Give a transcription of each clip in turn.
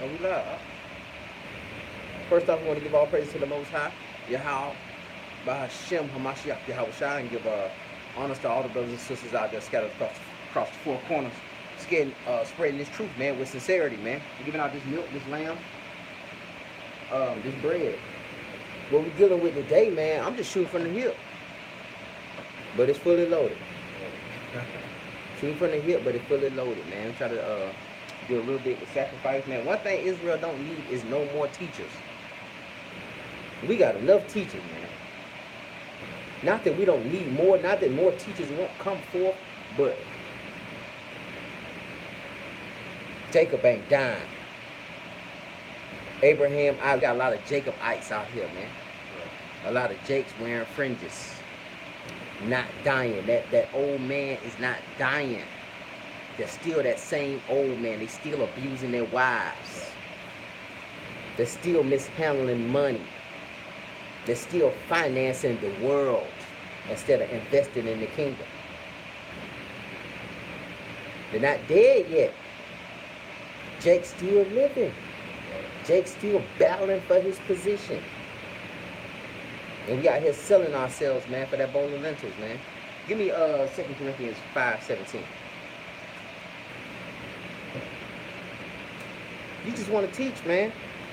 Oh, we love. First off, we want to give all praise to the Most High, Yahweh, Bahashem, Hamashiach, Yahweh Shai, and give honors to all the brothers and sisters out there scattered across the four corners, spreading this truth, man, with sincerity, man. We're giving out this milk, this lamb, this bread. What we're dealing with today, man, I'm just shooting from the hip, but it's fully loaded. Shooting from the hip, but it's fully loaded, man. Try to do a little bit of sacrifice, man. One thing Israel don't need is no more teachers. We got enough teachers, man. Not that we don't need more, not that more teachers won't come forth, but Jacob ain't dying. Abraham, I got a lot of Jacobites out here, man. A lot of Jakes wearing fringes. Not dying. That old man is not dying. They're still that same old man. They still abusing their wives. They're still mishandling money. They're still financing the world instead of investing in the kingdom. They're not dead yet. Jake's still living. Jake's still battling for his position. And we out here selling ourselves, man, for that bowl of lentils, man. Give me 2 Corinthians 5:17. You just want to teach, man.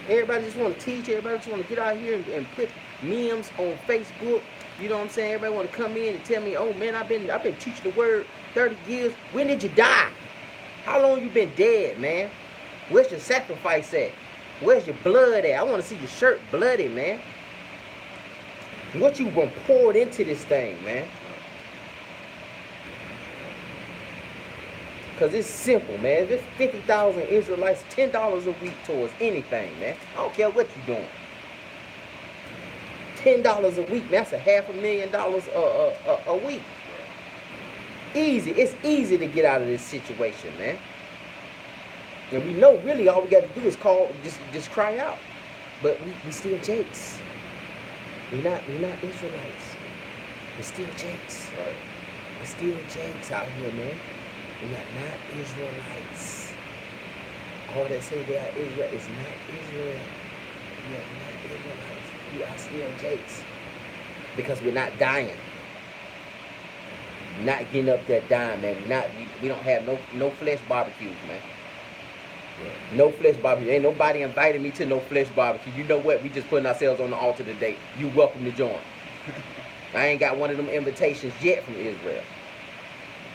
Everybody just want to teach. Everybody just want to get out here and put memes on Facebook. You know what I'm saying? Everybody want to come in and tell me, oh man, I've been teaching the word 30 years. When did you die? How long you been dead, man? Where's your sacrifice at? Where's your blood at? I want to see your shirt bloody, man. What you been poured into this thing, man? Because it's simple, man. There's 50,000 Israelites, $10 a week towards anything, man. I don't care what you're doing. $10 a week, man. That's $500,000 a week. Easy. It's easy to get out of this situation, man. And we know really all we got to do is just cry out. But we still Jakes. We're not Israelites. We're still Jakes. Right. We're still Jakes out here, man. We are not Israelites. All that say they are Israel is not Israel. We are not Israelites. We are still Jakes. Because we're not dying. Not getting up there dying, man. We don't have no flesh barbecues, man. No flesh barbecue. Ain't nobody invited me to no flesh barbecue. You know what? We just putting ourselves on the altar today. You welcome to join. I ain't got one of them invitations yet from Israel.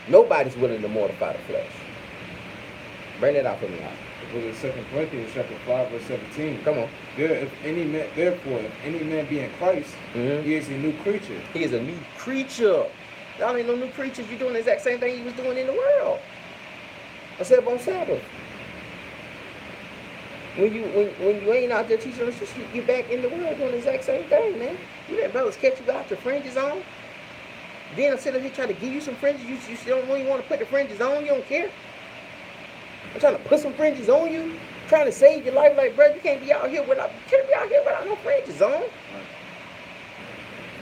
Nobody's willing to mortify the flesh. Bring that out for me, out. The book of 2 Corinthians chapter 5, verse 17. Come on. Therefore, if any man be in Christ, he is a new creature. He is a new creature. Y'all ain't no new creatures. You're doing the exact same thing you was doing in the world. Except on Sabbath. When you ain't out there teaching us, you back in the world doing the exact same thing, man. You let brothers catch you out your fringes on. Then I sit up here trying to give you some fringes. You still don't even want to put the fringes on. You don't care. I'm trying to put some fringes on you. Trying to save your life, like, bro, you can't be out here without no fringes on.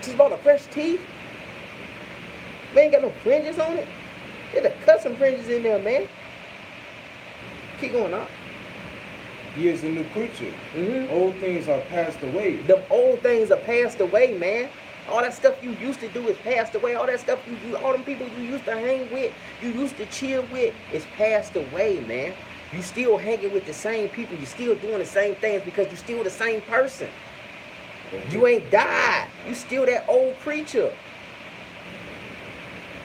Just bought a fresh tee. They ain't got no fringes on it. They had to cut some fringes in there, man. Keep going on. He is a new creature. Old things are passed away. The old things are passed away, man. All that stuff you used to do is passed away. All that stuff all them people you used to hang with, you used to chill with, is passed away, man. You still hanging with the same people. You still doing the same things because you still the same person. You ain't died. You still that old creature.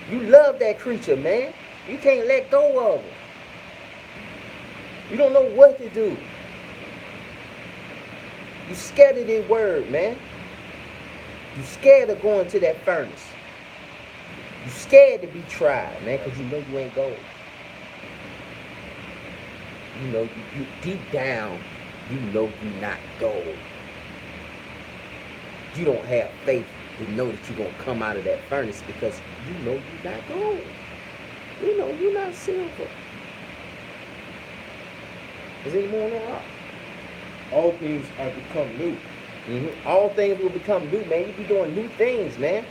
You love that creature, man. You can't let go of him. You don't know what to do. You scared of this word, man. You scared of going to that furnace. You scared to be tried, man, because you know you ain't gold. You know, you deep down, you know you not gold. You don't have faith to know that you're going to come out of that furnace because you know you're not gold. You know you're not silver. Is there any more on that? All things are become new. All things will become new, man. You be doing new things, man.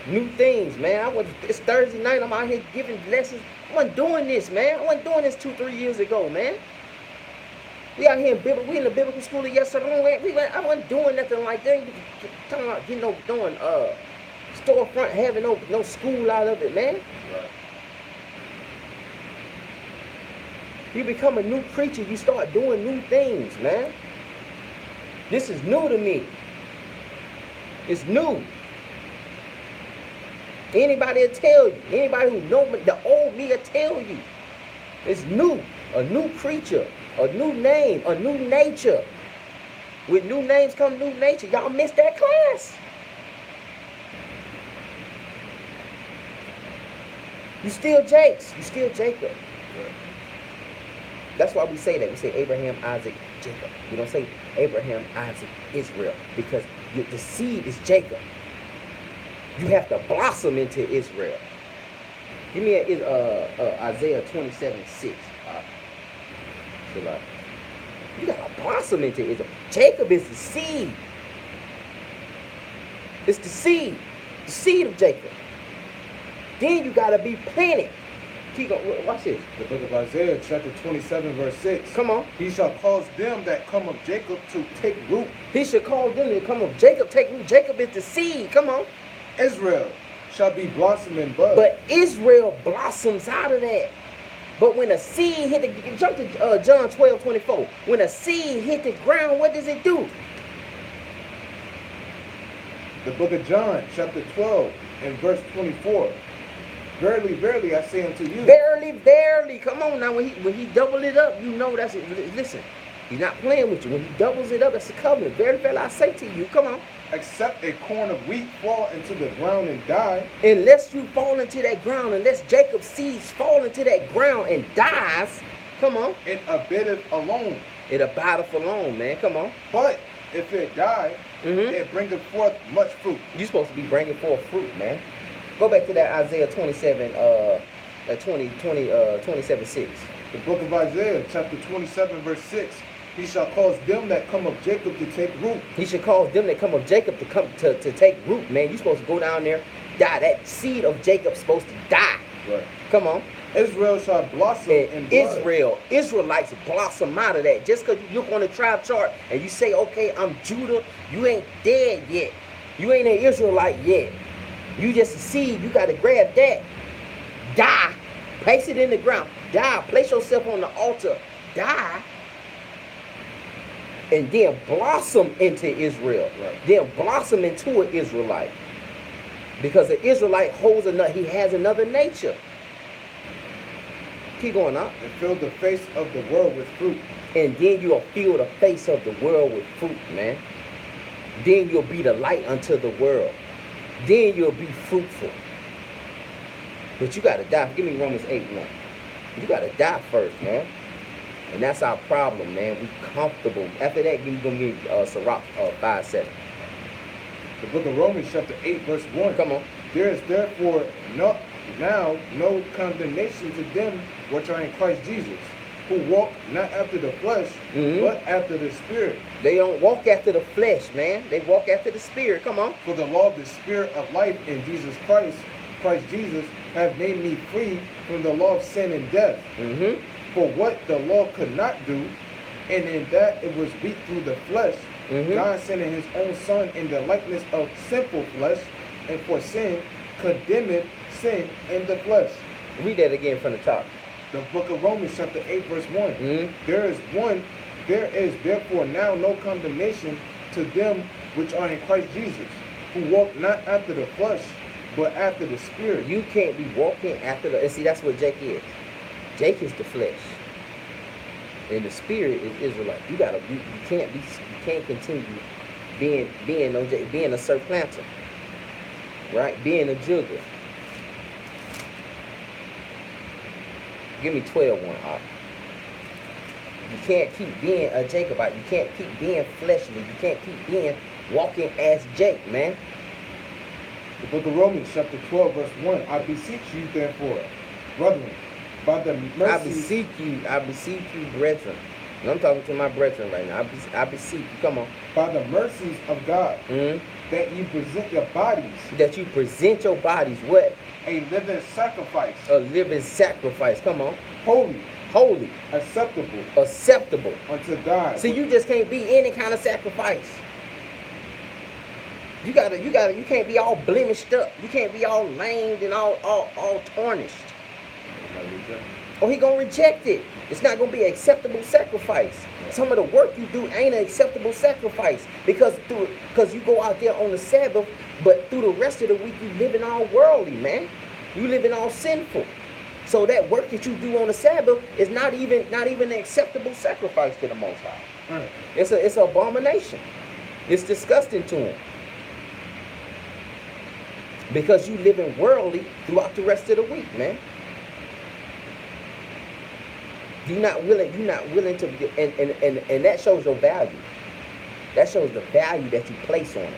New things, man. It's Thursday night. I'm out here giving lessons. I wasn't doing this, man. I wasn't doing this 2-3 years ago, man. We out here we in the biblical school yesterday. I wasn't doing nothing like that. Talking about doing storefront, having no school out of it, man. Right. You become a new creature. You start doing new things, man. This is new to me. It's new. Anybody will tell you. Anybody who know me, the old me will tell you. It's new. A new creature. A new name. A new nature. With new names come new nature. Y'all missed that class. You still Jakes. You still Jacob. Right. That's why we say that. We say Abraham, Isaac, Jacob. We don't say Abraham, Isaac, Israel. Because the seed is Jacob. You have to blossom into Israel. Give me Isaiah 27:6. You got to blossom into Israel. Jacob is the seed. It's the seed. The seed of Jacob. Then you got to be planted. Keep going. Watch this. The book of Isaiah, chapter 27, verse 6. Come on. He shall cause them that come of Jacob to take root. He should call them to come of Jacob. Take root. Jacob is the seed. Come on. Israel shall be blossoming bud. But Israel blossoms out of that. But when a seed hit the, jump to John 12:24. When a seed hit the ground, what does it do? The book of John, chapter 12, and verse 24. Verily, verily, I say unto you. Verily, verily. Come on now. When he doubled it up, you know that's it. Listen, he's not playing with you. When he doubles it up, it's a covenant. Verily, verily, I say to you. Come on. Except a corn of wheat fall into the ground and die. Unless you fall into that ground, unless Jacob's seeds fall into that ground and dies, come on. It abideth alone. It abideth alone, man. Come on. But if it die, it bringeth forth much fruit. You're supposed to be bringing forth fruit, man. Go back to that Isaiah 27, 27:6. The book of Isaiah, chapter 27, verse 6. He shall cause them that come of Jacob to take root. He should cause them that come of Jacob to come to take root, man. You're supposed to go down there, die. That seed of Jacob's supposed to die. Right. Come on. Israel shall blossom in blood. Israelites blossom out of that. Just because you look on the tribe chart and you say, okay, I'm Judah, you ain't dead yet. You ain't an Israelite yet. You just a seed. You got to grab that. Die. Place it in the ground. Die. Place yourself on the altar. Die. And then blossom into Israel. Right. Then blossom into an Israelite. Because an Israelite holds he has another nature. Keep going up. And fill the face of the world with fruit. And then you'll fill the face of the world with fruit, man. Then you'll be the light unto the world. Then you'll be fruitful. But you got to die. Give me Romans 8:1. You got to die first, man. And that's our problem, man. We comfortable. After that, you're going to get Sirach 5:7. The book of Romans, chapter 8, verse 1. Come on. There is therefore now no condemnation to them which are in Christ Jesus, who walk not after the flesh, but after the Spirit. They don't walk after the flesh, man. They walk after the Spirit. Come on. For the law of the Spirit of life in Jesus Christ Jesus, have made me free from the law of sin and death. For what the law could not do, and in that it was weak through the flesh, God sending his own Son in the likeness of sinful flesh, and for sin, condemned sin in the flesh. Read that again from the top. The book of Romans, chapter 8, verse 1. There is therefore now no condemnation to them which are in Christ Jesus, who walk not after the flesh, but after the Spirit. You can't be walking after and see, that's what Jake is. Jake is the flesh. And the Spirit is Israelite. You can't continue being a supplanter. Right? Being a jugger. Give me 12:1. You can't keep being a Jacobite. You can't keep being fleshly. You can't keep being walking as Jake, man. The book of Romans, chapter 12, verse 1. I beseech you, therefore, brethren, by the mercy. I beseech you, brethren. And I'm talking to my brethren right now. I beseech you. Come on. By the mercies of God, that you present your bodies. That you present your bodies what? A living sacrifice. A living sacrifice. Come on. Holy, holy, acceptable unto God. See, you just can't be any kind of sacrifice. You can't be all blemished up. You can't be all lamed and all tarnished. Or he gonna reject it. It's not gonna be an acceptable sacrifice. Some of the work you do ain't an acceptable sacrifice because you go out there on the Sabbath, but through the rest of the week you living all worldly, man. You living all sinful. So that work that you do on the Sabbath is not even an acceptable sacrifice to the Most High. Right. It's an abomination. It's disgusting to him. Because you living worldly throughout the rest of the week, man. You're not willing to, and that shows your value. That shows the value that you place on it.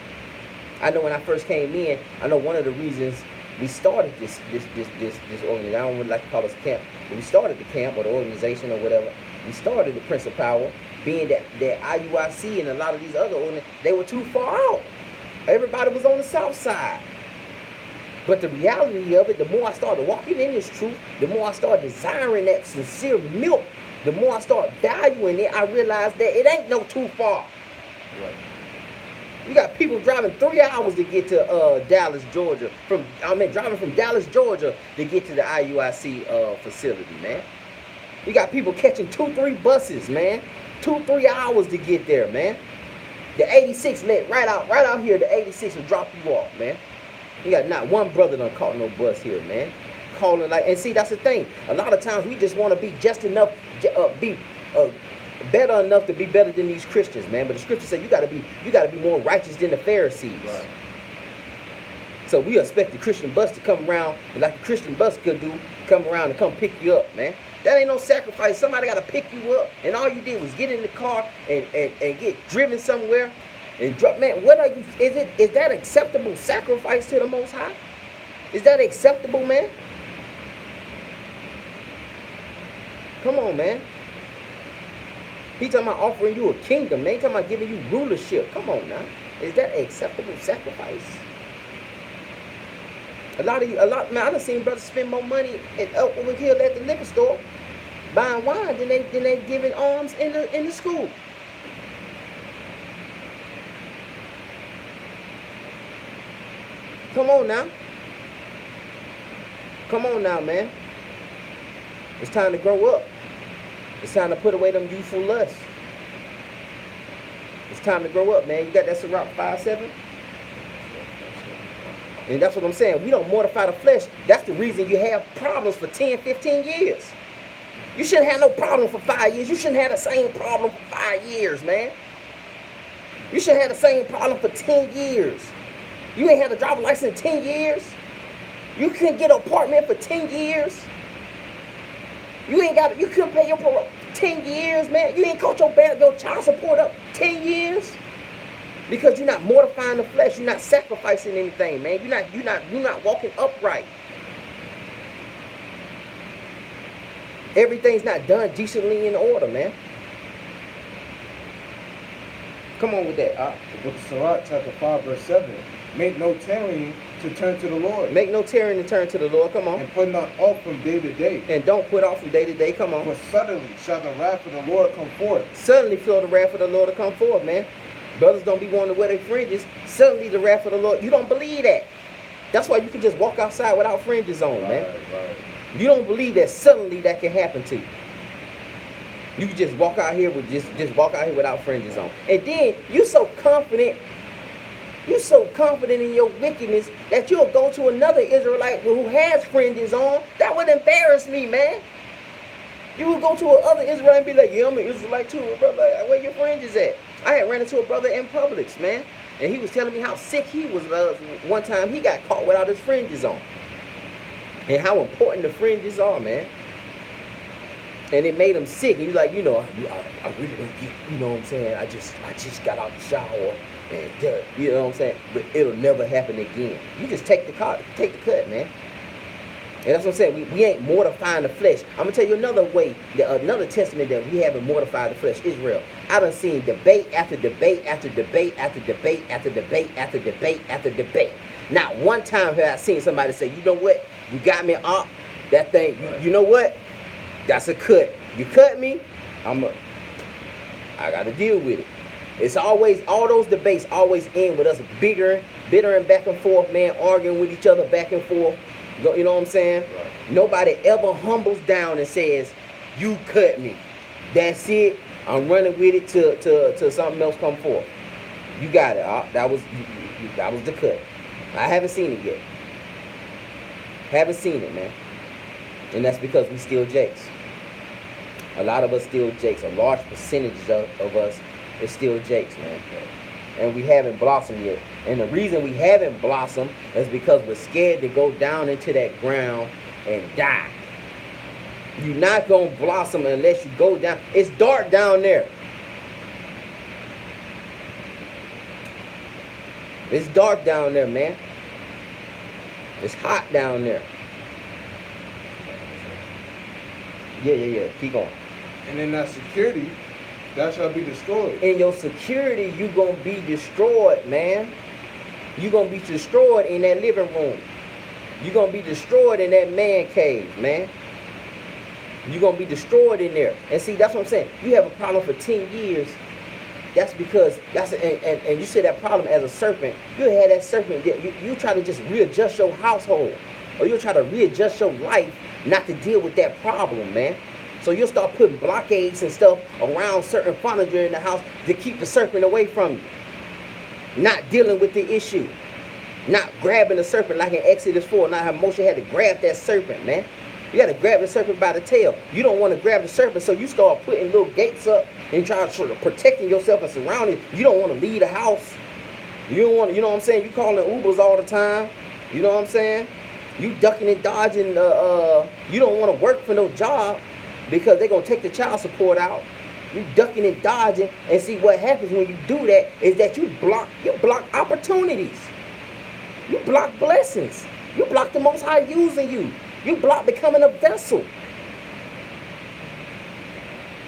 I know when I first came in, I know one of the reasons we started this organization, I don't really like to call us a camp, but we started the camp or the organization or whatever. We started the Prince of Power, being that IUIC and a lot of these other organizations, they were too far out. Everybody was on the south side. But the reality of it, the more I started walking in this truth, the more I started desiring that sincere milk, the more I started valuing it, I realized that it ain't no too far. Right. You got people driving 3 hours to get to Dallas, Georgia. Driving from Dallas, Georgia to get to the IUIC facility, man. You got people catching 2-3 buses, man. 2-3 hours to get there, man. The 86 right out here, the 86 will drop you off, man. You got not one brother done caught no bus here, man. Calling and see, that's the thing. A lot of times we just want to be just enough, better enough to be better than these Christians, man. But the scripture said you gotta be more righteous than the Pharisees. Right. So we expect the Christian bus to come around, and like the Christian bus could do, come around and come pick you up, man. That ain't no sacrifice. Somebody gotta pick you up, and all you did was get in the car and get driven somewhere. And drop, man, is that acceptable sacrifice to the Most High? Is that acceptable, man? Come on, man. He talking about offering you a kingdom, man. He talking about giving you rulership. Come on now. Is that acceptable sacrifice? A lot, man, I done seen brothers spend more money over here at the liquor store buying wine than they giving alms in the school. Come on now. Come on now, man. It's time to grow up. It's time to put away them youthful lusts. It's time to grow up, man. You got that Sirach 5:7? And that's what I'm saying. We don't mortify the flesh. That's the reason you have problems for 10, 15 years. You shouldn't have no problem for 5 years. You shouldn't have the same problem for 5 years, man. You shouldn't have the same problem for 10 years. You ain't had a driver's license in 10 years. You couldn't get an apartment for 10 years. You couldn't pay your parole 10 years, man. You ain't caught your child support up 10 years. Because you're not mortifying the flesh. You're not sacrificing anything, man. You're not walking upright. Everything's not done decently in order, man. Come on with that. The book of Sirach, chapter 5, verse 7. Make no tarrying to turn to the Lord. Make no tarrying to turn to the Lord. Come on. And put not off from day to day. And don't put off from day to day. Come on. For suddenly shall the wrath of the Lord come forth. Suddenly shall the wrath of the Lord to come forth, man. Brothers don't be wanting to wear their fringes. Suddenly the wrath of the Lord. You don't believe that. That's why you can just walk outside without fringes on, man. Right. You don't believe that suddenly that can happen to you. You can just walk out here with just walk out here without fringes on. And then you so confident in your wickedness that you'll go to another Israelite who has fringes on. That would embarrass me, man. You would go to another Israelite and be like, yeah, I'm an Israelite too, brother. Where your fringes at? I had ran into a brother in Publix, man. And he was telling me how sick he was. One time he got caught without his fringes on. And how important the fringes are, man. And it made him sick. And he's like, I really don't get, you know what I'm saying? I just got out the shower. And you know what I'm saying? But it'll never happen again. You just take the cut, man. And that's what I'm saying. We ain't mortifying the flesh. I'm gonna tell you another way, another testament that we haven't mortified the flesh. Israel. I done seen debate after debate after debate after debate after debate after debate after debate. Not one time have I seen somebody say, you know what? You got me up. That thing. You know what? That's a cut. You cut me, I gotta deal with it. It's always, all those debates always end with us bitter and back and forth, man, arguing with each other back and forth. You know what I'm saying? Right. Nobody ever humbles down and says, you cut me. That's it. I'm running with it till something else come forth. You got it. That was the cut. I haven't seen it yet. Haven't seen it, man. And that's because we still jakes. A lot of us still jakes. A large percentage of us is still jakes, man. And we haven't blossomed yet. And the reason we haven't blossomed is because we're scared to go down into that ground and die. You're not going to blossom unless you go down. It's dark down there. It's dark down there, man. It's hot down there. Yeah. Keep going. And in that security, that shall be destroyed. In your security, you going to be destroyed, man. You're going to be destroyed in that living room. You're going to be destroyed in that man cave, man. You're going to be destroyed in there. And see, that's what I'm saying. You have a problem for 10 years. That's because, and you see that problem as a serpent. You had that serpent. You try to just readjust your household. Or you'll try to readjust your life not to deal with that problem, man. So you'll start putting blockades and stuff around certain furniture in the house to keep the serpent away from you. Not dealing with the issue. Not grabbing the serpent like in Exodus 4. Now how Moshe had to grab that serpent, man. You got to grab the serpent by the tail. You don't want to grab the serpent, so you start putting little gates up and trying to sort of protecting yourself and surrounding. You don't want to leave the house. You don't want to, you know what I'm saying? You calling Ubers all the time. You know what I'm saying? You ducking and dodging. You don't want to work for no job because they're going to take the child support out. You ducking and dodging, and see what happens when you do that is that you block opportunities. You block blessings. You block the Most High using you. You block becoming a vessel.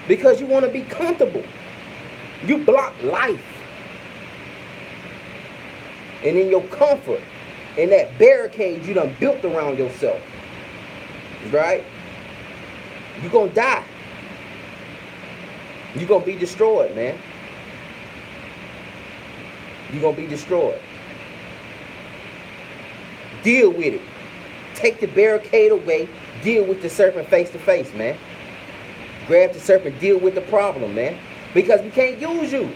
Because you want to be comfortable. You block life. And in your comfort, in that barricade you done built around yourself, right? You're going to die. You're going to be destroyed, man. You're going to be destroyed. Deal with it. Take the barricade away. Deal with the serpent face to face, man. Grab the serpent. Deal with the problem, man. Because we can't use you.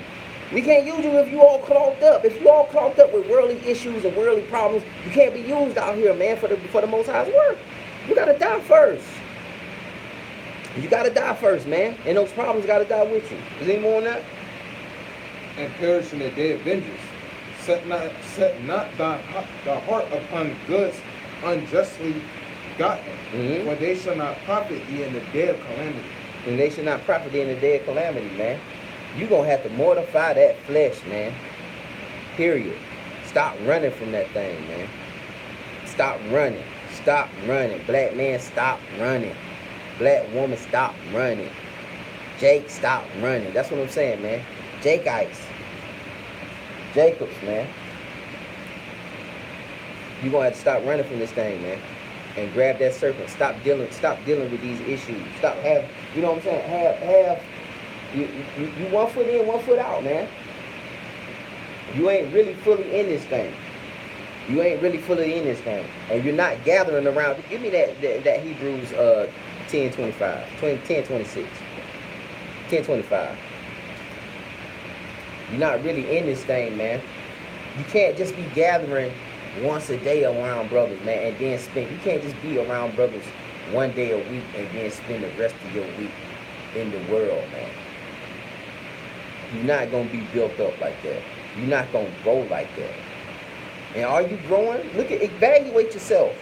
We can't use you if you all clogged up. If you all clogged up with worldly issues and worldly problems, you can't be used out here, man, for the Most High's work. You got to die first. You got to die first, man. And those problems got to die with you. Is there any more on that? And perish in the day of vengeance. Set not thy heart upon goods unjustly gotten, for they shall not profit thee in the day of calamity. And they shall not profit thee in the day of calamity, man. You're going to have to mortify that flesh, man. Period. Stop running from that thing, man. Stop running. Stop running. Black man, stop running. Black woman, stop running. Jake, stop running. That's what I'm saying, man. Jakeites. Jacobs, man. You're going to have to stop running from this thing, man. And grab that serpent. Stop dealing with these issues. Stop you know what I'm saying? You 1 foot in, 1 foot out, man. You ain't really fully in this thing. You ain't really fully in this thing. And you're not gathering around. Give me that Hebrews 10:25. 10:26. 10:25. You're not really in this thing, man. You can't just be gathering once a day around brothers, man, and then you can't just be around brothers 1 day a week and then spend the rest of your week in the world, man. You're not going to be built up like that. You're not going to grow like that. And are you growing? Evaluate yourself.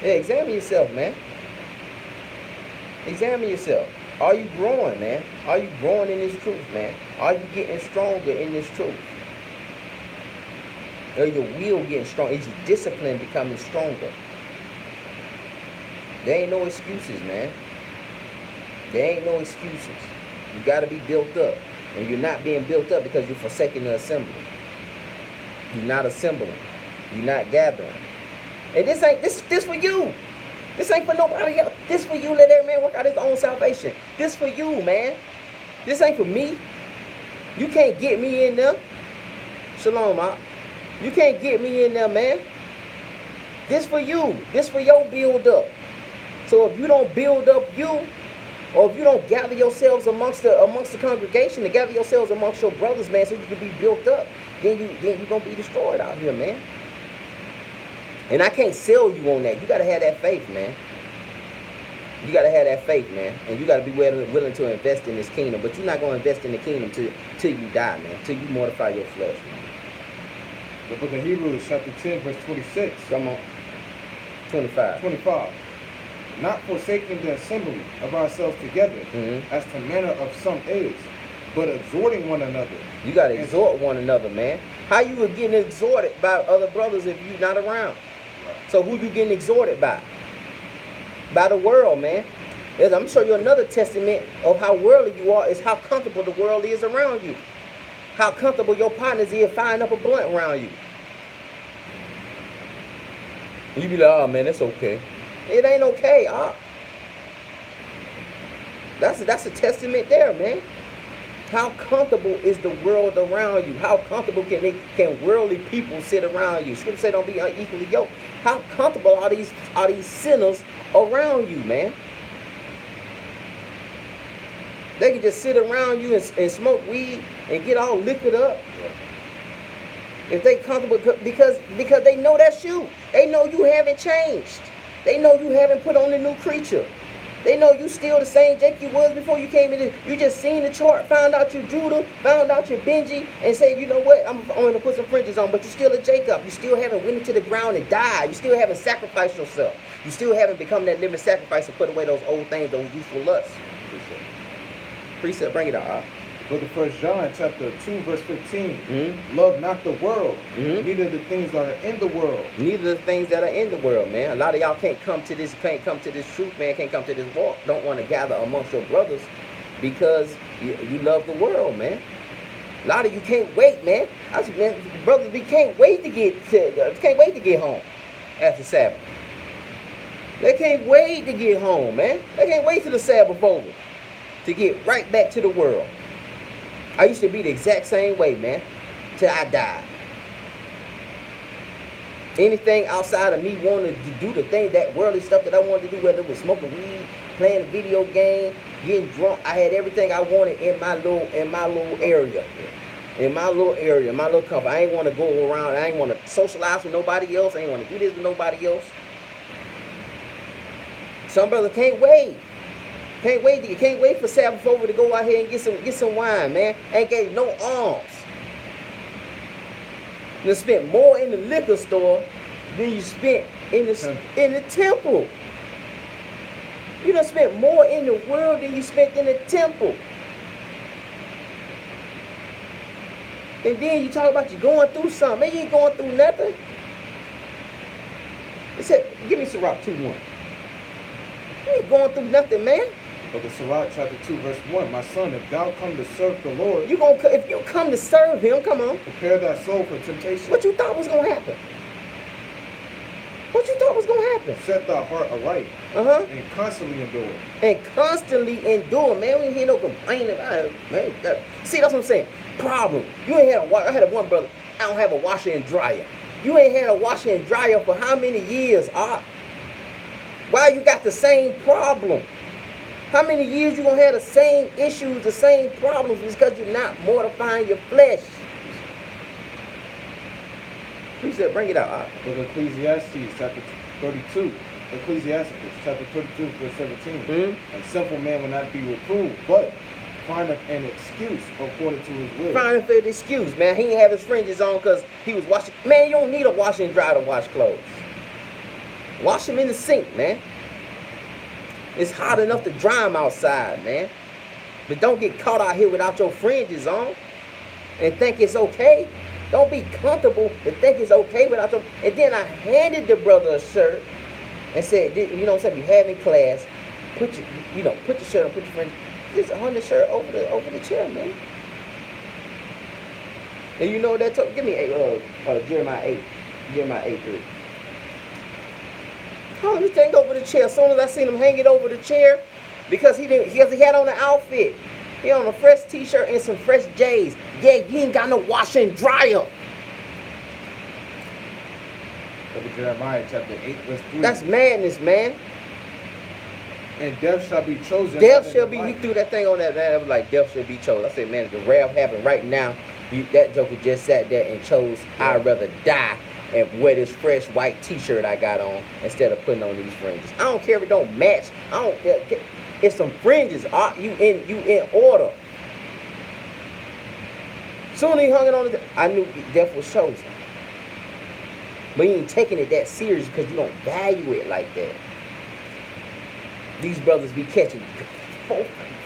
Examine yourself, man. Examine yourself. Are you growing, man? Are you growing in this truth, man? Are you getting stronger in this truth? Or your will getting strong? Is your discipline becoming stronger? There ain't no excuses, man. There ain't no excuses. You got to be built up. And you're not being built up because you're forsaking the assembly. You're not assembling. You're not gathering. And this for you. This ain't for nobody else. This for you. Let every man work out his own salvation. This for you, man. This ain't for me. You can't get me in there. Shalom, Mark. You can't get me in there, man. This for you. This for your build up. So if you don't build up you, or if you don't gather yourselves amongst the congregation, to gather yourselves amongst your brothers, man, so you can be built up, then you're gonna be destroyed out here, man. And I can't sell you on that. You gotta have that faith, man. You gotta have that faith, man. And you gotta be willing to invest in this kingdom. But you're not gonna invest in the kingdom till you die, man. Till you mortify your flesh, man. The book of Hebrews, chapter 10, verse 26. Come on. 25. 25. Not forsaking the assembly of ourselves together, as the manner of some is, but exhorting one another. You gotta exhort one another, man. How you are getting exhorted by other brothers if you're not around? So who you getting exhorted by? By the world, man. I'm gonna show you another testament of how worldly you are is how comfortable the world is around you. How comfortable your partners is firing up a blunt around you. And you be like, oh man, that's okay. It ain't okay, That's a testament there, man. How comfortable is the world around you? How comfortable can worldly people sit around you? Scripture say don't be unequally yoked. How comfortable are these sinners around you, man? They can just sit around you and smoke weed and get all liquored up. If they comfortable, because they know that's you. They know you haven't changed. They know you haven't put on the new creature. They know you still the same Jake you was before you came in. You just seen the chart, found out you're Judah, found out you're Benji, and say, you know what, I'm going to put some fringes on, but you're still a Jacob. You still haven't went into the ground and died. You still haven't sacrificed yourself. You still haven't become that living sacrifice and put away those old things, those youthful lusts. Precept, bring it out. Book of 1 John, chapter 2, verse 15. Love not the world, neither the things that are in the world. Neither the things that are in the world, man. A lot of y'all can't come to this truth, man. Can't come to this walk. Don't want to gather amongst your brothers because you love the world, man. A lot of you can't wait, man. Brothers, we can't wait to get home after Sabbath. They can't wait to get home, man. They can't wait till the Sabbath over to get right back to the world. I used to be the exact same way, man, till I died. Anything outside of me wanting to do the thing, that worldly stuff that I wanted to do, whether it was smoking weed, playing a video game, getting drunk, I had everything I wanted in my little area. In my little area, my little comfort. I ain't want to go around. I ain't want to socialize with nobody else. I ain't want to do this with nobody else. Some brothers can't wait. Can't wait for Sabbath over to go out here and get some wine, man. Ain't gave no alms. You spent more in the liquor store than you spent in the temple. You done spent more in the world than you spent in the temple. And then you talk about you going through something. Man, you ain't going through nothing. It said, give me Sirach 2:1. You ain't going through nothing, man. Book of Sirach, chapter 2, verse 1. My son, if thou come to serve the Lord, if you come to serve him, come on. Prepare thy soul for temptation. What you thought was gonna happen? What you thought was gonna happen? Set thy heart aright. And constantly endure. And constantly endure, man. We ain't hear no complaining about it, man. See, that's what I'm saying. Problem. You ain't had I had one brother. I don't have a washer and dryer. You ain't had a washer and dryer for how many years, Why you got the same problem? How many years you gonna have the same issues, the same problems? Because you're not mortifying your flesh. Please bring it out. Book of Ecclesiastes, chapter 32. Ecclesiastes, chapter 32, verse 17. A simple man will not be reproved, but findeth an excuse according to his will. Findeth an excuse, man. He didn't have his fringes on because he was washing. Man, you don't need a washer and dryer to wash clothes. Wash them in the sink, man. It's hot enough to dry them outside, man. But don't get caught out here without your fringes on and think it's okay. Don't be comfortable and think it's okay without your... And then I handed the brother a shirt and said, you know what I'm saying, you have in class, put your shirt on, put your fringes. Just hung the shirt over the chair, man. And you know what that took? Give me Jeremiah 8. Jeremiah 8:3. hung this thing over the chair. As soon as I seen him hang it over the chair, because he had on an outfit. He on a fresh t-shirt and some fresh J's. Yeah, you ain't got no washer and dryer. Look at Jeremiah chapter 8, verse 3. That's madness, man. And death shall be chosen. Death shall be, he threw that thing on that, man. I was like, death shall be chosen. I said, man, the wrath happened right now. That joker just sat there and chose, I'd rather die and wear this fresh white t-shirt I got on instead of putting on these fringes. I don't care if it don't match. I don't care. It's some fringes. You in order. Soon as he hung it on, I knew death was chosen. But he ain't taking it that serious because you don't value it like that. These brothers be catching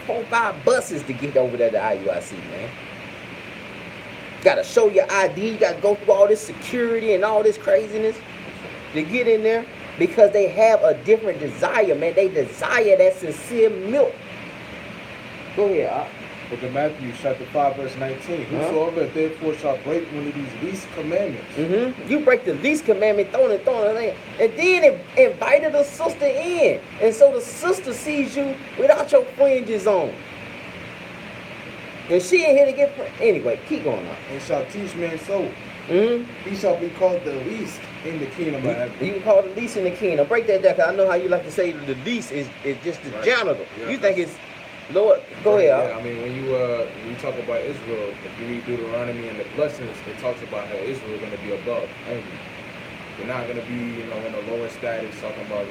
4-5 buses to get over there to IUIC, man. Gotta show your ID, you gotta go through all this security and all this craziness to get in there because they have a different desire, man. They desire that sincere milk. Go ahead, Op. Book of Matthew, chapter 5, verse 19. Whosoever therefore shall break one of these least commandments. You break the least commandment, throwing it in. And then invited a sister in. And so the sister sees you without your fringes on. And she ain't here to get anyway, keep going on. And shall teach men so. He shall be called the least in the kingdom of heaven. You can call the least in the kingdom. Break that down, because I know how you like to say the least is just the janitor. Yeah, you think it's Lord, go ahead. Yeah, I mean, when you talk about Israel, if you read Deuteronomy and the blessings, it talks about how Israel is going to be above only. They're not going to be, in a lower status, talking about,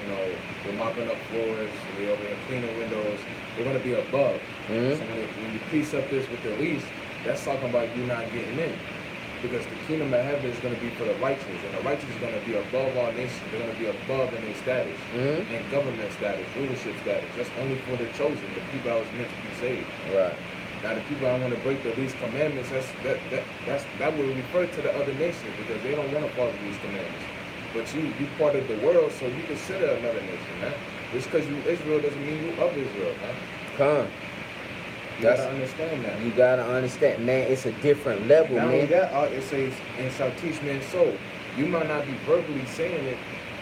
we're mopping up floors, we're over here cleaning windows. They're going to be above. So when you piece up this with the least, that's talking about you not getting in. Because the kingdom of heaven is going to be for the righteous, and the righteous is going to be above all nations. They're going to be above in their status, and government status, rulership status. That's only for the chosen, the people that was meant to be saved. Right. Now, the people that want to break the least commandments, that will refer to the other nations because they don't want to follow these commandments. But you part of the world, so you consider another nation, man. Just because you Israel doesn't mean you of Israel, man. Come. You gotta understand that. You gotta understand, man. It's a different level, Not man. only that, it says, and shall teach men so. You might not be verbally saying it,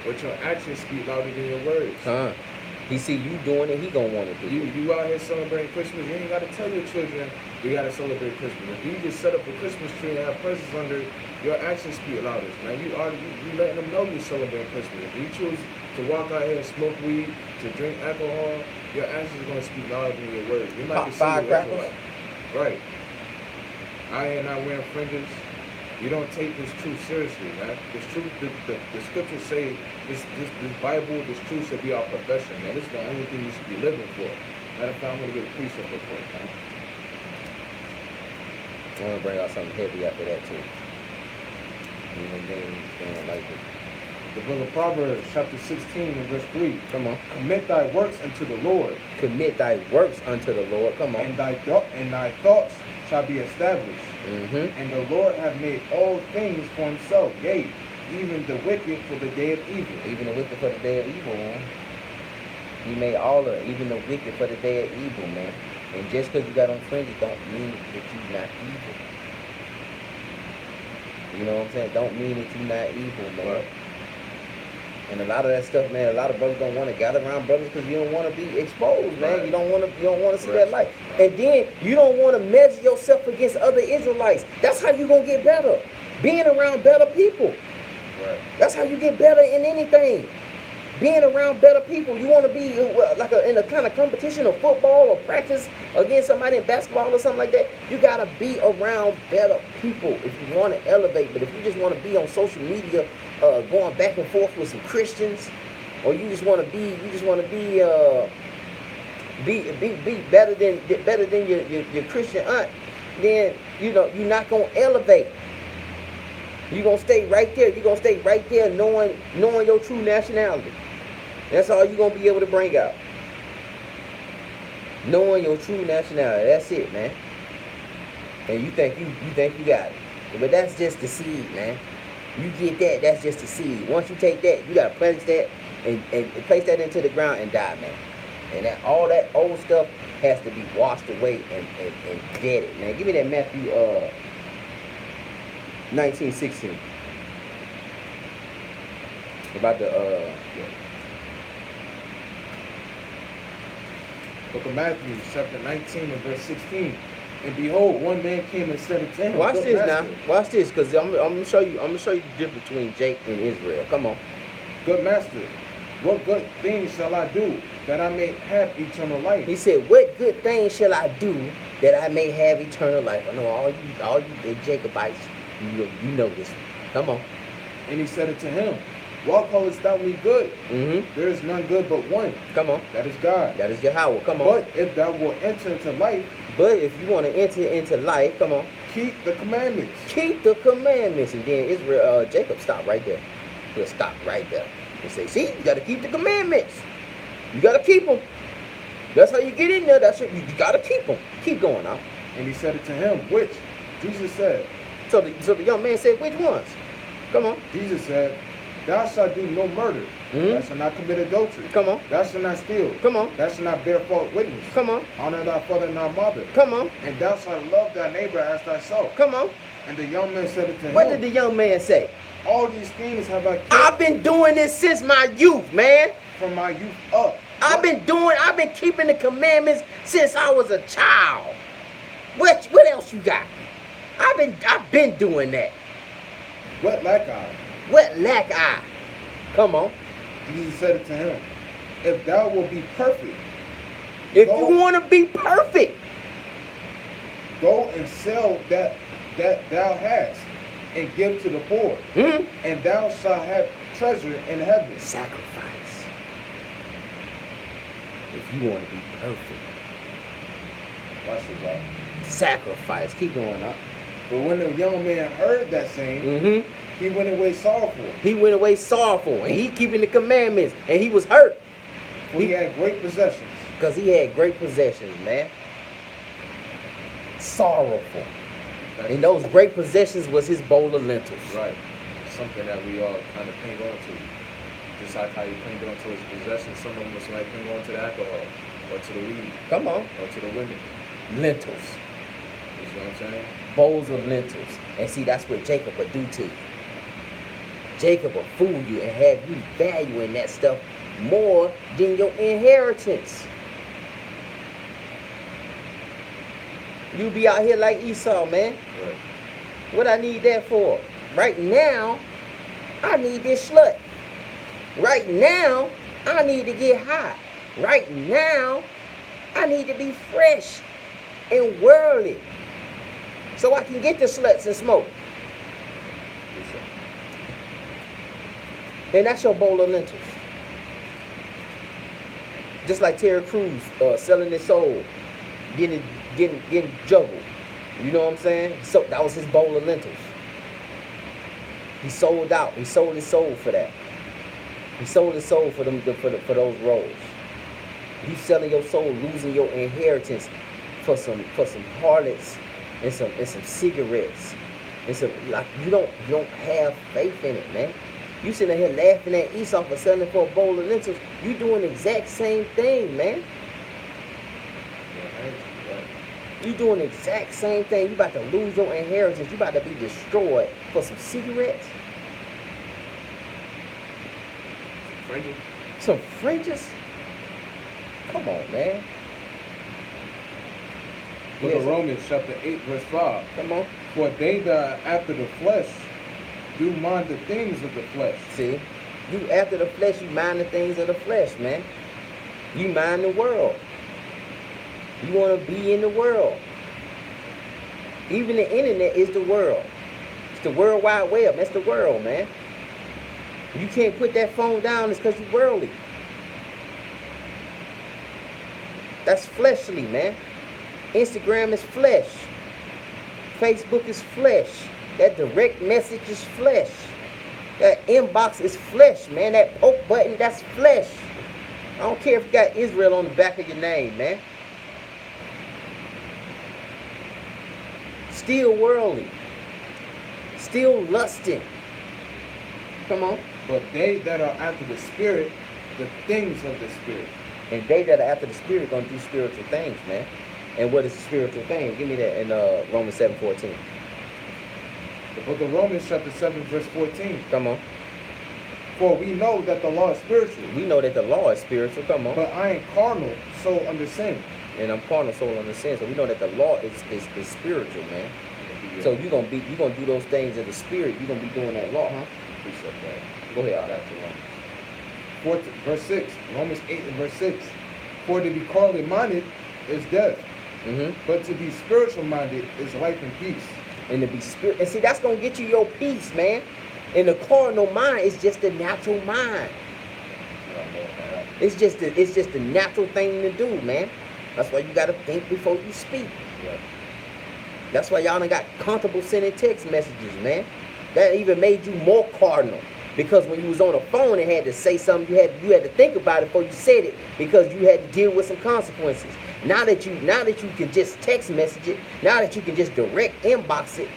but your actions speak louder than your words. He see you doing it, he gonna want to do it. You out here celebrating Christmas, you ain't gotta tell your children you gotta celebrate Christmas. If you just set up a Christmas tree and have presents under it, your actions speak louder. Now you letting them know you celebrating Christmas. If you choose to walk out here and smoke weed, to drink alcohol, your actions are gonna speak louder than your words. You might Pop be firecrackers. Right. I ain't not wearing fringes. You don't take this truth seriously, man. This truth, the scriptures say this Bible, this truth should be our profession, man. This is the only thing you should be living for. Matter of fact, I'm gonna get a precept real quick, man. I'm gonna bring out something heavy after that too. And then like it. The book of Proverbs, chapter 16 and verse 3. Come on. Commit thy works unto the Lord. Commit thy works unto the Lord. Come on. And thy thoughts shall be established. And the Lord hath made all things for himself. Yea, even the wicked for the day of evil. Even the wicked for the day of evil, man. He made all of it, even the wicked for the day of evil, man. And just because you got on fringes don't mean that you're not evil. You know what I'm saying? Don't mean that you're not evil, man. Right. And a lot of that stuff, man, a lot of brothers don't want to gather around brothers because you don't want to be exposed, man. Right. You don't want to see that light. And then you don't want to measure yourself against other Israelites. That's how you're going to get better. Being around better people. Right. That's how you get better in anything. Being around better people. You want to be like in a kind of competition of football or practice against somebody in basketball or something like that. You got to be around better people if you want to elevate. But if you just want to be on social media going back and forth with some Christians, or you just want to be better than your Christian aunt, then you're not gonna elevate. You're gonna stay right there. You're gonna stay right there knowing your true nationality. That's all you're gonna be able to bring out. Knowing your true nationality. That's it, man. And you think you got it. But that's just the seed, man. You get that, that's just the seed. Once you take that, you gotta place that and place that into the ground and die, man. And that all that old stuff has to be washed away and deaded, man. Give me that Matthew 19:16. About the Book of Matthew, chapter 19 and verse 16. And behold, one man came and said unto him, Watch "Good this now. master, Watch this, cause I'm gonna show you. I'm gonna show you the difference between Jake and Israel. Come on. Good master, what good things shall I do that I may have eternal life?" He said, "What good thing shall I do that I may have eternal life?" I know all you Jacobites, you know this. Come on. And he said unto him, "Why callest thou me good? Mm-hmm. There is none good but one, Come on. that is God. That is Yahweh. Come on. But if thou wilt enter into life, But if you want to enter into life, come on, keep the commandments." keep the commandments. And then Israel, Jacob stopped right there. He'll stop right there and say, "See, you got to keep the commandments. You got to keep them. That's how you get in there. That's it. You got to keep them. Keep going now." And he said unto him, "Which?" Jesus said, So the young man said, "Which ones?" Come on. Jesus said, "Thou shalt do no murder. Mhm. Thou shalt not commit adultery. Come on. Thou shalt not steal. Come on. Thou shalt not bear false witness. Come on. Honor thy father and thy mother. Come on. And thou shalt love thy neighbor as thyself." Come on. And the young man said unto What did him, the young man say? "All these things have I kept I've been doing this since my youth, man. from my youth up." I've been keeping the commandments since I was a child. What else you got? I've been doing that. What lack I? What lack I? Come on. Jesus said unto him, "If thou wilt be perfect, If Go. you want to be perfect, go and sell that thou hast, and give to the poor, and thou shalt have treasure in heaven." sacrifice. If you want to be perfect, Watch this out. sacrifice. Keep going up. But when the young man heard that saying, Mm-hmm. he went away sorrowful, He went away sorrowful, and he keeping the commandments, and he was hurt for he had great possessions. because he had great possessions, man. Sorrowful. And those great possessions was his bowl of lentils. Right. Something that we all kind of cling on to. Just like how you cling on to his possessions, some of us might cling on to the alcohol, or to the weed, Come on. or to the women. Lentils. You see what I'm saying? Bowls of lentils. And see, that's what Jacob would do to you. Jacob will fool you and have you valuing that stuff more than your inheritance. You be out here like Esau, man. Right. What I need that for? Right now, I need this slut. Right now, I need to get high. Right now, I need to be fresh and worldly so I can get the sluts and smoke. And that's your bowl of lentils. Just like Terry Crews selling his soul, getting juggled. You know what I'm saying? So that was his bowl of lentils. He sold out. He sold his soul for that. He sold his soul for them for those roles. You selling your soul, losing your inheritance for some harlots and some cigarettes and some like you don't have faith in it, man. You sitting here laughing at Esau for selling for a bowl of lentils. You doing the exact same thing, man. You doing the exact same thing. You about to lose your inheritance. You about to be destroyed for some cigarettes. Frankie? Some fringes? Come on, man. Book of Romans chapter 8 verse 5. Come on. For they that are after the flesh do mind the things of the flesh. See? You after the flesh, you mind the things of the flesh, man. You mind the world. You want to be in the world. Even the internet is the world. It's the World Wide Web. That's the world, man. You can't put that phone down, it's because you're worldly. That's fleshly, man. Instagram is flesh. Facebook is flesh. That direct message is flesh. That inbox is flesh, man. That poke button, that's flesh. I don't care if you got Israel on the back of your name, man. Still worldly. Still lusting. Come on. But they that are after the Spirit, the things of the Spirit. And they that are after the Spirit gonna do spiritual things, man. And what is a spiritual thing? Give me that in Romans 7:14. The book of Romans chapter 7 verse 14. Come on. For we know that the law is spiritual, We know that the law is spiritual. Come on. but I am carnal, so under sin. And I'm carnal, soul, and sin. So we know that the law is spiritual, man. So you're gonna do those things in the spirit. You're gonna be doing that law, huh? Precept that. Go ahead. I got you wrong. Verse 6, Romans 8 and verse 6. For to be carnally minded is death, Mm-hmm. but to be spiritual minded is life and peace. And to be spirit, and see, that's gonna get you your peace, man. And the carnal mind is just the natural mind. It's just the natural thing to do, man. That's why you gotta think before you speak. Yeah. That's why y'all done got comfortable sending text messages, man. That even made you more cardinal. Because when you was on the phone and had to say something, you had to think about it before you said it, because you had to deal with some consequences. Now that you can just text message it, now that you can just direct inbox it,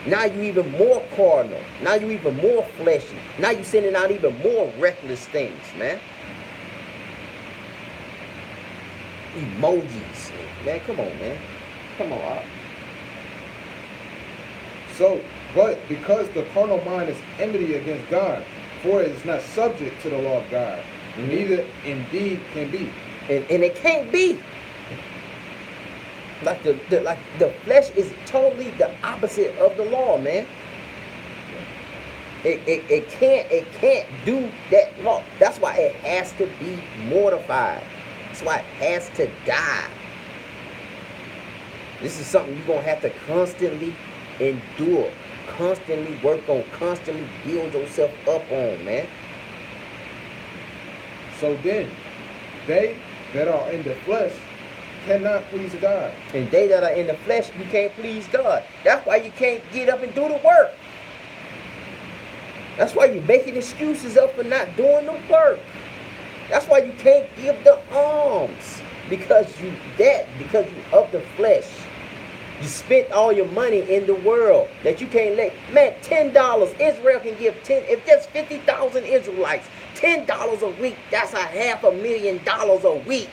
now you even more cardinal. Now you even more fleshy. Now you sending out even more reckless things, man. Emojis. Man, come on, man. Come on, Op. So, but because the carnal mind is enmity against God, for it is not subject to the law of God, neither indeed can be. And it can't be. Like the flesh is totally the opposite of the law, man. It can't do that law. That's why it has to be mortified. That's why it has to die. This is something you're gonna have to constantly endure, constantly work on, constantly build yourself up on, man. So then, they that are in the flesh cannot please God. And they that are in the flesh, you can't please God. That's why you can't get up and do the work. That's why you're making excuses up for not doing the work. That's why you can't give the alms. Because you of the flesh. You spent all your money in the world that you can't let. Man, $10. Israel can give 10. If there's 50,000 Israelites, $10 a week, that's $500,000 a week.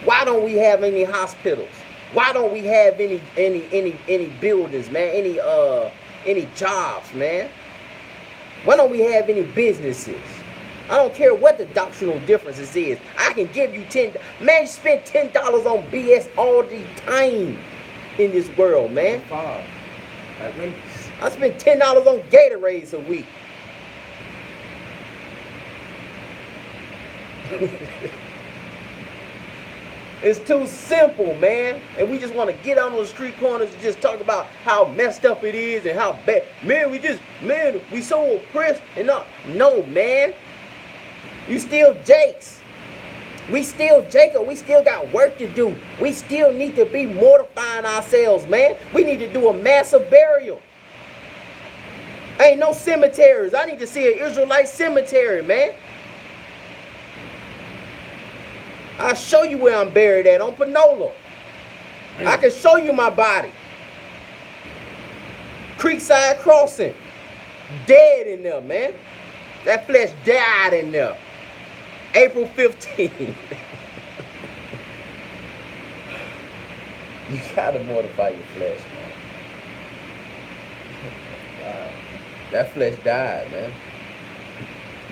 Why don't we have any hospitals? Why don't we have any buildings, man? Any jobs, man? Why don't we have any businesses? I don't care what the doctrinal differences is. I can give you 10. Man, you spend $10 on BS all the time in this world, man. 5. I spend $10 on Gatorades a week. It's too simple, man. And we just want to get on those street corners and just talk about how messed up it is and how bad. Man, we so oppressed and not. No, man. You still Jakes. We still Jacob. We still got work to do. We still need to be mortifying ourselves, man. We need to do a massive burial. Ain't no cemeteries. I need to see an Israelite cemetery, man. I'll show you where I'm buried at, on Panola. I can show you my body. Creekside Crossing. Dead in there, man. That flesh died in there. April 15th. You gotta mortify your flesh, man. That flesh died, man.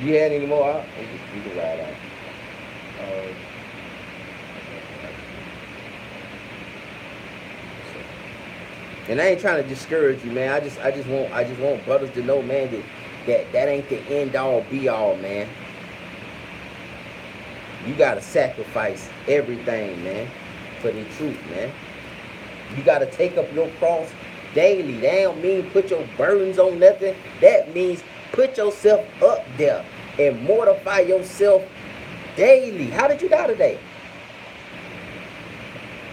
You had any more out? We can ride out. And I ain't trying to discourage you, man. I just want brothers to know, man, that ain't the end all be all, man. You gotta sacrifice everything, man, for the truth, man. You gotta take up your cross daily. That don't mean put your burdens on nothing. That means put yourself up there and mortify yourself daily. How did you die today?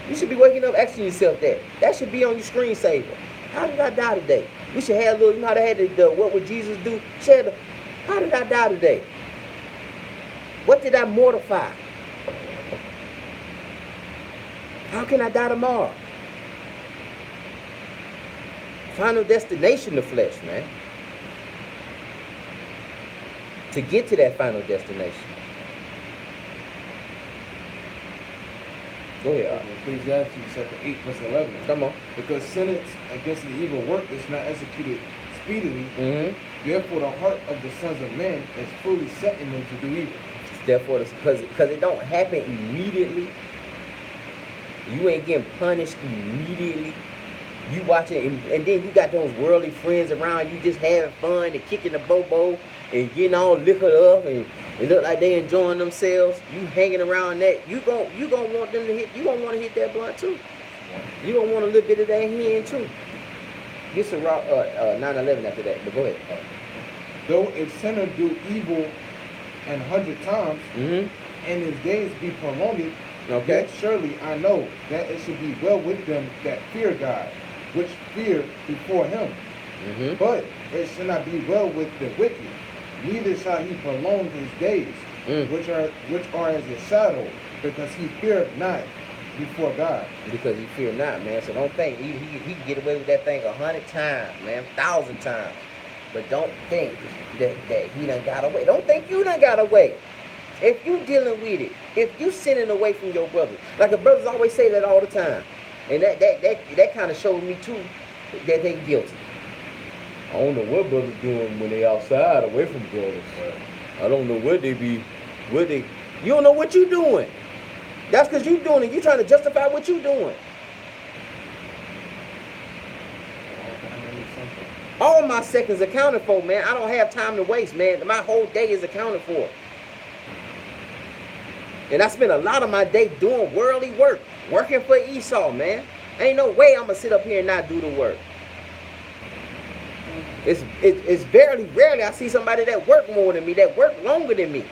You should be waking up asking yourself that. That should be on your screensaver. How did I die today? We should have a little, you know how they had the what would Jesus do? How did I die today? What did I mortify? How can I die tomorrow? Final destination, the flesh, man. To get to that final destination. Go ahead. Ecclesiastes chapter 8, verse 11. Come on. Because sentence against the evil work is not executed speedily, Therefore, the heart of the sons of men is fully set in them to do evil. Therefore, because it don't happen immediately. You ain't getting punished immediately. You watching, and then you got those worldly friends around you just having fun and kicking the bobo and getting all liquored up and it look like they enjoying themselves. You hanging around that, you gon' want them to hit. You gonna want to hit that blunt too. You gonna want a little bit of that hand too. Get some rock 9/11 after that. But go ahead. Though a sinner do evil 100 times, Mm-hmm. and his days be prolonged, Okay. yet surely I know that it should be well with them that fear God, which fear before him. Mm-hmm. But it shall not be well with the wicked, neither shall he prolong his days, Mm. which are as a shadow, because he feareth not before God. Because he fear not, man. So don't think he can get away with that thing 100 times, man, 1,000 times. But don't think that he done got away. Don't think you done got away. If you dealing with it, if you sinning away from your brothers, like the brothers always say that all the time, and that kind of shows me too that they guilty. I don't know what brothers doing when they outside away from brothers. I don't know what they be, you don't know what you doing. That's because you doing it. You trying to justify what you doing. All my seconds accounted for, man. I don't have time to waste, man. My whole day is accounted for. And I spend a lot of my day doing worldly work, working for Esau, man. Ain't no way I'm gonna sit up here and not do the work. It's very rarely I see somebody that work more than me, that work longer than me.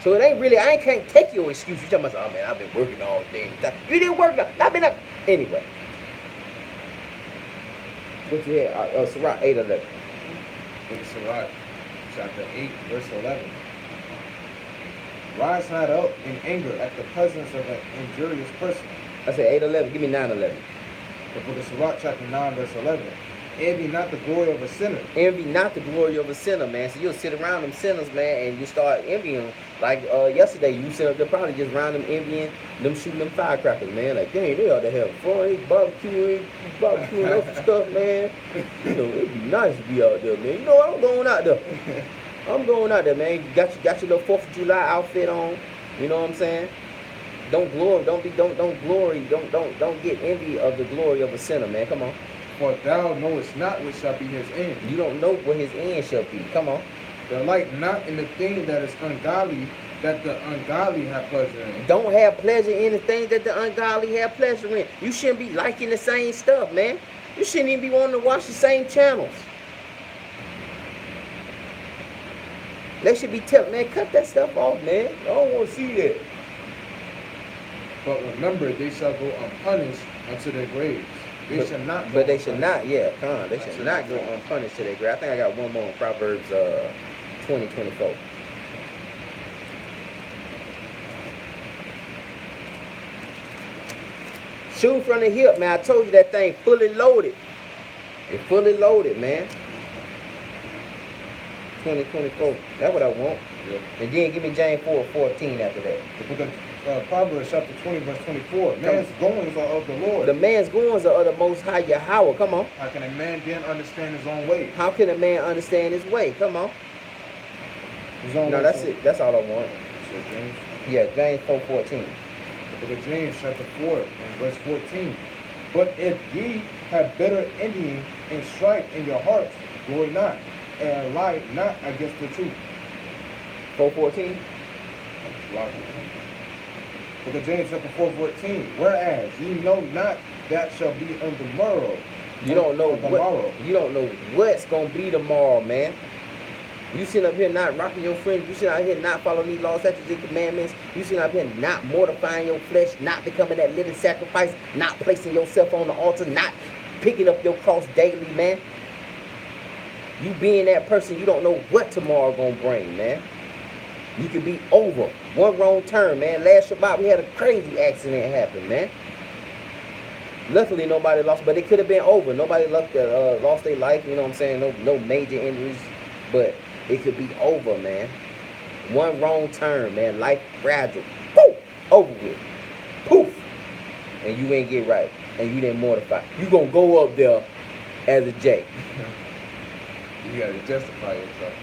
So it ain't really, I can't take your excuse. You talking about, oh man, I've been working all day. You didn't work, I've been up. Anyway. What you had? Sirach 8:11. Book of Sirach, chapter 8, verse 11. Rise not up in anger at the presence of an injurious person. I said 8:11. Give me 9:11. The book of Sirach, chapter 9, verse 11. Envy not the glory of a sinner. Envy not the glory of a sinner, man. So you'll sit around them sinners, man, and you start envying them. Like yesterday, you sit up there probably just around them envying them, shooting them firecrackers, man. Like, dang, they ought to have fun. They barbecuing up stuff, man. You know, it'd be nice to be out there, man. You know, I'm going out there. I'm going out there, man. You got your little 4th of July outfit on. You know what I'm saying? Don't get envy of the glory of a sinner, man. Come on. For thou knowest not what shall be his end. You don't know what his end shall be. Come on. Delight not in the thing that is ungodly, that the ungodly have pleasure in. Don't have pleasure in the things that the ungodly have pleasure in. You shouldn't be liking the same stuff, man. You shouldn't even be wanting to watch the same channels. They should be telling, man, cut that stuff off, man. I don't want to see that. But remember, they shall go unpunished unto their graves. They shall not go But they should unpunished. not, yeah, come on. They should not go unpunished to their grave. I think I got one more in Proverbs 20:24. Shoot from the hip, man. I told you that thing fully loaded. It's fully loaded, man. 20:24. That's what I want. Yeah. And then give me James 4:14 after that. The book of Proverbs chapter 20, verse 24. Man's goings are of the Lord. The man's goings are of the Most High Yahweh. Come on. How can a man then understand his own way? How can a man understand his way? Come on. His own No, way, that's so- it. That's all I want. so James, Yeah, James 4:14. the book of James chapter 4 and verse 14. But if ye have bitter envying and strife in your hearts, glory not, and lie not against the truth. 4:14. Book of James chapter 4:14. Whereas ye know not that shall be on the morrow. You don't know on the morrow. what. You don't know what's gonna be tomorrow, man. You sitting up here not rocking your friends. You sitting out here not following these laws, statutes, and commandments. You sitting up here not mortifying your flesh, not becoming that living sacrifice, not placing yourself on the altar, not picking up your cross daily, man. You being that person, you don't know what tomorrow gonna bring, man. You could be over. One wrong turn, man. Last Shabbat, we had a crazy accident happen, man. Luckily, nobody lost, but it could have been over. Nobody lost their life, you know what I'm saying? No major injuries, but it could be over, man. One wrong turn, man. Life fragile. Poof! Over with. Poof! And you ain't get right. And you didn't mortify. You gonna go up there as a J. You gotta justify yourself.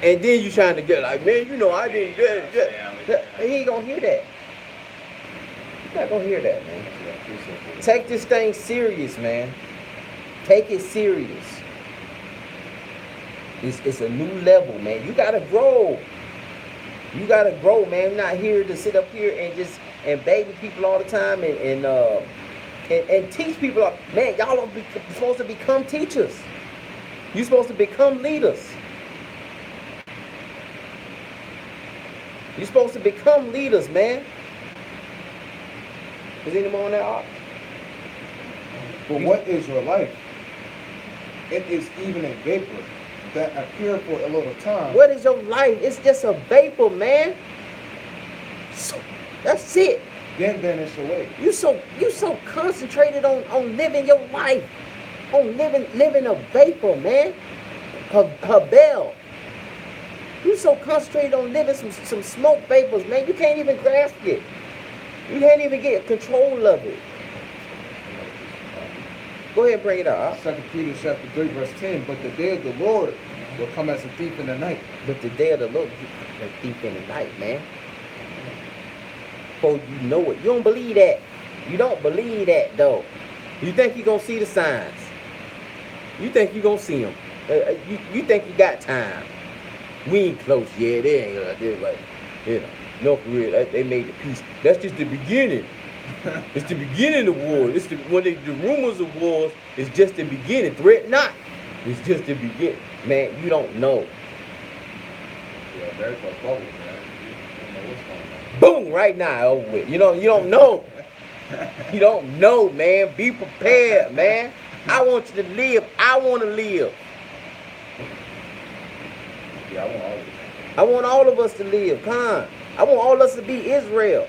And then you trying to get like, man, you know, I didn't get it. He ain't gonna hear that. He's not gonna hear that, man. Take this thing serious, man. Take it serious. It's a new level, man. You gotta grow. You gotta grow, man. We're not here to sit up here and just and baby people all the time and teach people. Man, y'all are supposed to become teachers. You're supposed to become leaders. You're supposed to become leaders, man. Is anyone on that ark? But what is your life? It is even a vapor that appear for a little time. What is your life? It's just a vapor, man. So that's it. Then vanish away. You so concentrated on living your life, on living a vapor, man. Her bell. You so concentrated on living some smoke vapors, man. You can't even grasp it. You can't even get control of it. Go ahead and bring it up. 2 Peter chapter 3 verse 10. But the day of the Lord will come as a thief in the night. But the day of the Lord is a thief in the night, man. Before you know it. You don't believe that. You don't believe that, though. You think you're going to see the signs. You think you're going to see them. You think you got time. We ain't close yet. They ain't gonna do it like, you know. No, for real. They made the peace. That's just the beginning. It's the beginning of war. It's the rumors of wars is just the beginning. Threat not. It's just the beginning. Man, you don't know. Yeah, very close bubble, man. You don't know what's going on. Boom, right now, over with. You don't know. You don't know, man. Be prepared, man. I want you to live. I want to live. Yeah, I want all of it. I want all of us to live. Come on. I want all of us to be Israel.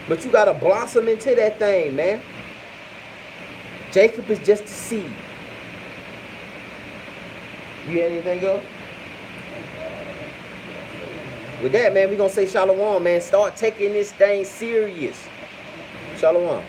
But you got to blossom into that thing, man. Jacob is just a seed. You got anything else? With that, man, we're going to say shalom, man. Start taking this thing serious. Shalom.